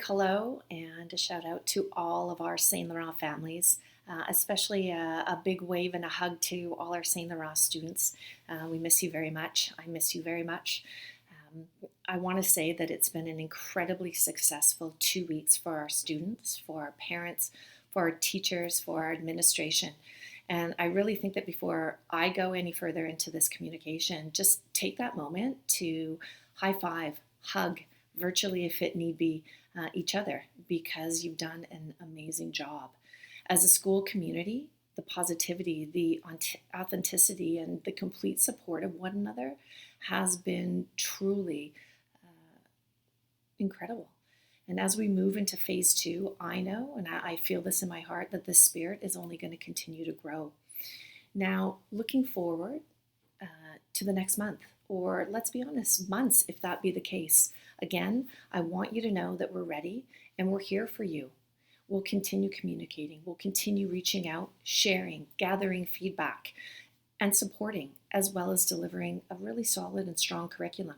hello and a shout out to all of our St.Laurent families, especially a big wave and a hug to all our St.Laurent students. We miss you very much. I miss you very much. I want to say that it's been an incredibly successful 2 weeks for our students, for our parents, for our teachers, for our administration. And I really think that before I go any further into this communication, just take that moment to high five, hug, virtually if it need be, each other, because you've done an amazing job. As a school community, the positivity, the authenticity, and the complete support of one another has been truly incredible. And as we move into phase 2, I know, and I feel this in my heart, that the spirit is only going to continue to grow. Now, looking forward to the next month, or let's be honest, months, if that be the case. Again, I want you to know that we're ready and we're here for you. We'll continue communicating. We'll continue reaching out, sharing, gathering feedback, and supporting, as well as delivering a really solid and strong curriculum.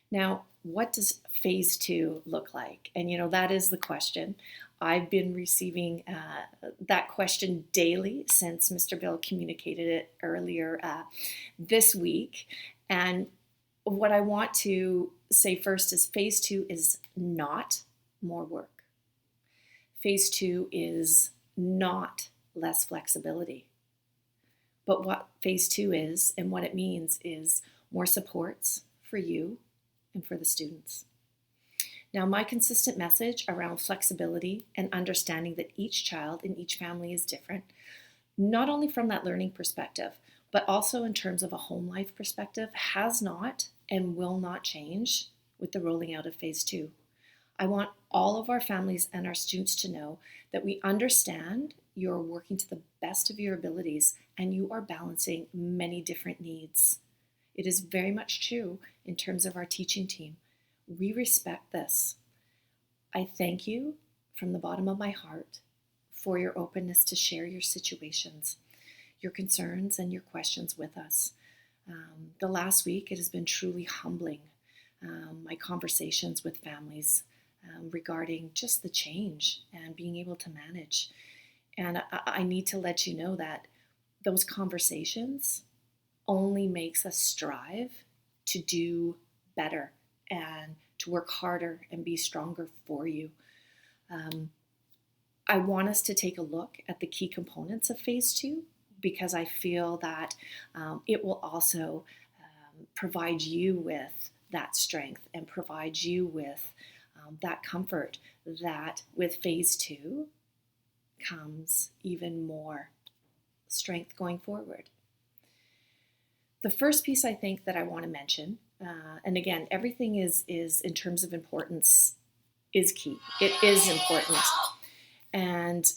Now, what does phase 2 look like? And that is the question. I've been receiving that question daily since Mr. Bill communicated it earlier this week. And what I want to say first is phase 2 is not more work. Phase 2 is not less flexibility. But what phase 2 is and what it means is more supports for you and for the students. Now, my consistent message around flexibility and understanding that each child in each family is different, not only from that learning perspective, but also in terms of a home life perspective, has not and will not change with the rolling out of phase 2. I want all of our families and our students to know that we understand you're working to the best of your abilities and you are balancing many different needs. It is very much true in terms of our teaching team. We respect this. I thank you from the bottom of my heart for your openness to share your situations, your concerns, and your questions with us. The last week, it has been truly humbling. My conversations with families regarding just the change and being able to manage. And I need to let you know that those conversations only makes us strive to do better and to work harder and be stronger for you. I want us to take a look at the key components of phase 2 because I feel that it will also provide you with that strength and provide you with that comfort that with phase 2 comes even more strength going forward. The first piece I think that I want to mention, and again, everything is in terms of importance, is key. It is important. And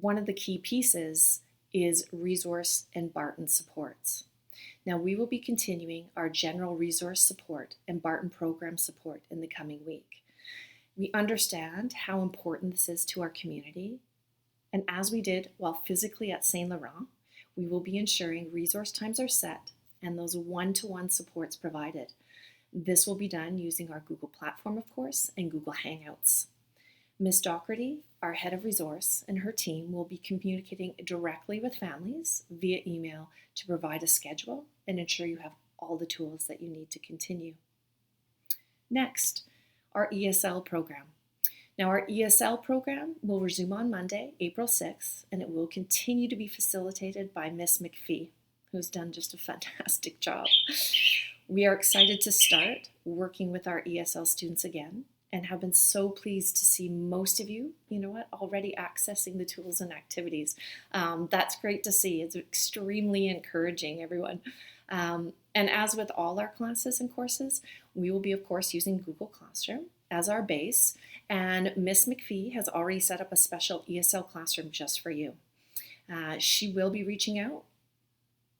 one of the key pieces is resource and Barton supports. Now, we will be continuing our general resource support and Barton program support in the coming week. We understand how important this is to our community. And as we did while physically at St.Laurent, we will be ensuring resource times are set and those one-to-one supports provided. This will be done using our Google platform, of course, and Google Hangouts. Ms. Doherty, our head of resource, and her team will be communicating directly with families via email to provide a schedule and ensure you have all the tools that you need to continue. Next, our ESL program. Now, our ESL program will resume on Monday, April 6th, and it will continue to be facilitated by Miss McPhee, who's done just a fantastic job. We are excited to start working with our ESL students again and have been so pleased to see most of you, already accessing the tools and activities. That's great to see. It's extremely encouraging, everyone. And as with all our classes and courses, we will be, of course, using Google Classroom as our base. And Miss McPhee has already set up a special ESL classroom just for you. She will be reaching out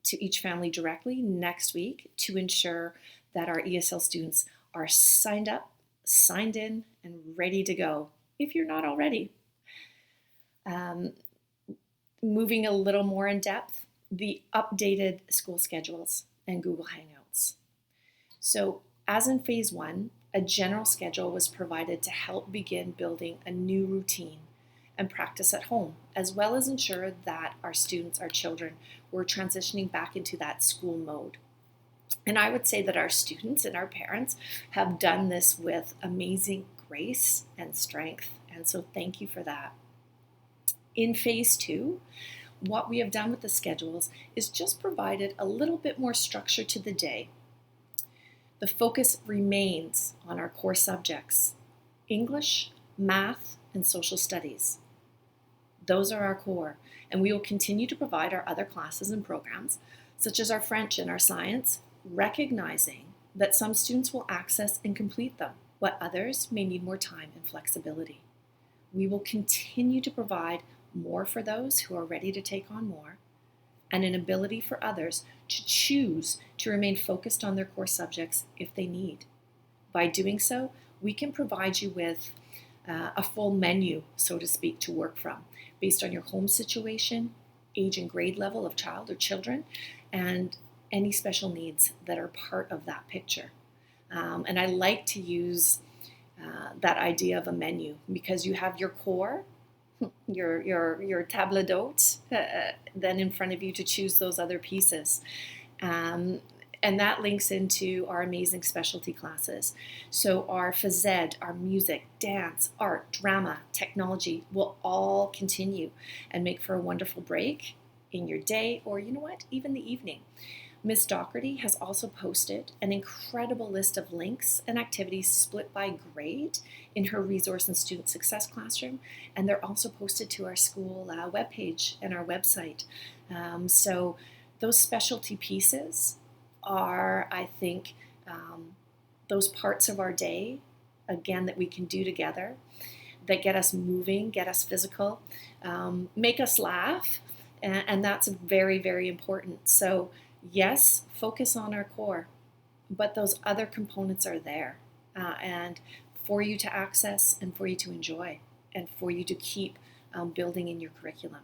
to each family directly next week to ensure that our ESL students are signed up, signed in, and ready to go, if you're not already. Moving a little more in depth, the updated school schedules and Google Hangouts. So as in phase 1, A general schedule was provided to help begin building a new routine and practice at home, as well as ensure that our students, our children, were transitioning back into that school mode. And I would say that our students and our parents have done this with amazing grace and strength. And so thank you for that. In phase 2, what we have done with the schedules is just provided a little bit more structure to the day. The focus remains on our core subjects: English, math, and social studies. Those are our core, and we will continue to provide our other classes and programs, such as our French and our science, recognizing that some students will access and complete them, while others may need more time and flexibility. We will continue to provide more for those who are ready to take on more, and an ability for others to choose to remain focused on their core subjects if they need. By doing so, we can provide you with a full menu, so to speak, to work from, based on your home situation, age and grade level of child or children, and any special needs that are part of that picture. And I like to use that idea of a menu, because you have your core, your table d'hôte, then in front of you to choose those other pieces. And that links into our amazing specialty classes. So our phys ed, our music, dance, art, drama, technology will all continue and make for a wonderful break in your day, or you know what, even the evening. Ms. Doherty has also posted an incredible list of links and activities split by grade in her Resource and Student Success Classroom, and they're also posted to our school webpage and our website. So those specialty pieces are, I think, those parts of our day, again, that we can do together, that get us moving, get us physical, make us laugh, and that's very, very important. So yes, focus on our core, but those other components are there, and for you to access and for you to enjoy and for you to keep building in your curriculum.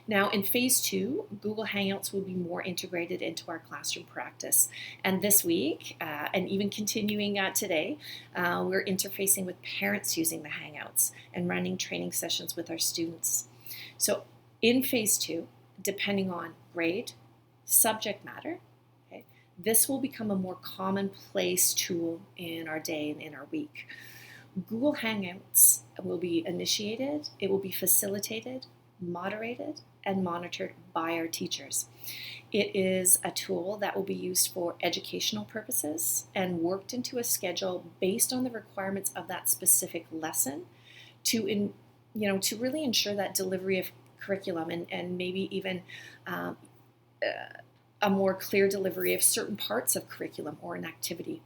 Now in phase 2, Google Hangouts will be more integrated into our classroom practice. And this week, and even continuing today, we're interfacing with parents using the Hangouts and running training sessions with our students. So in phase 2, depending on grade, subject matter, okay, this will become a more commonplace tool in our day and in our week. Google Hangouts will be initiated, it will be facilitated, moderated, and monitored by our teachers. It is a tool that will be used for educational purposes and worked into a schedule based on the requirements of that specific lesson to really ensure that delivery of curriculum and maybe even a more clear delivery of certain parts of curriculum or an activity.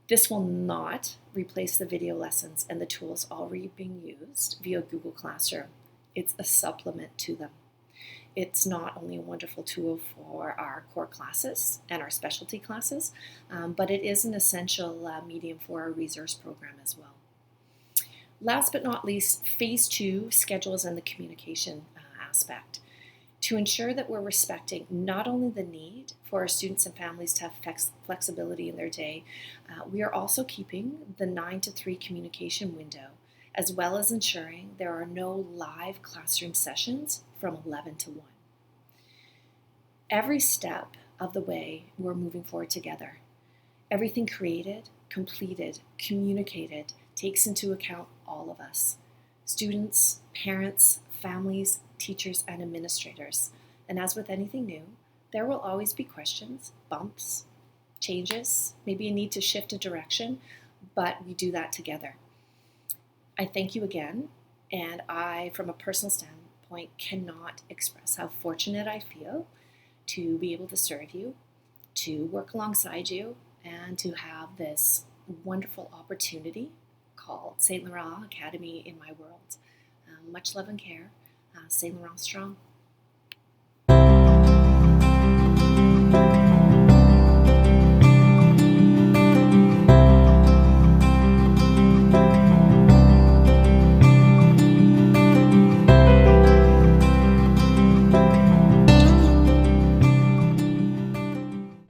This will not replace the video lessons and the tools already being used via Google Classroom. It's a supplement to them. It's not only a wonderful tool for our core classes and our specialty classes, but it is an essential medium for our resource program as well. Last but not least, phase 2, schedules and the communication aspect. To ensure that we're respecting not only the need for our students and families to have flexibility in their day, we are also keeping the 9 to 3 communication window, as well as ensuring there are no live classroom sessions from 11 to 1. Every step of the way, we're moving forward together. Everything created, completed, communicated takes into account all of us: students, parents, families, teachers, and administrators. And as with anything new, there will always be questions, bumps, changes, maybe a need to shift a direction, but we do that together. I thank you again, and I, from a personal standpoint, cannot express how fortunate I feel to be able to serve you, to work alongside you, and to have this wonderful opportunity called St. Laurent Academy in my world. Much love and care. St. Laurent strong.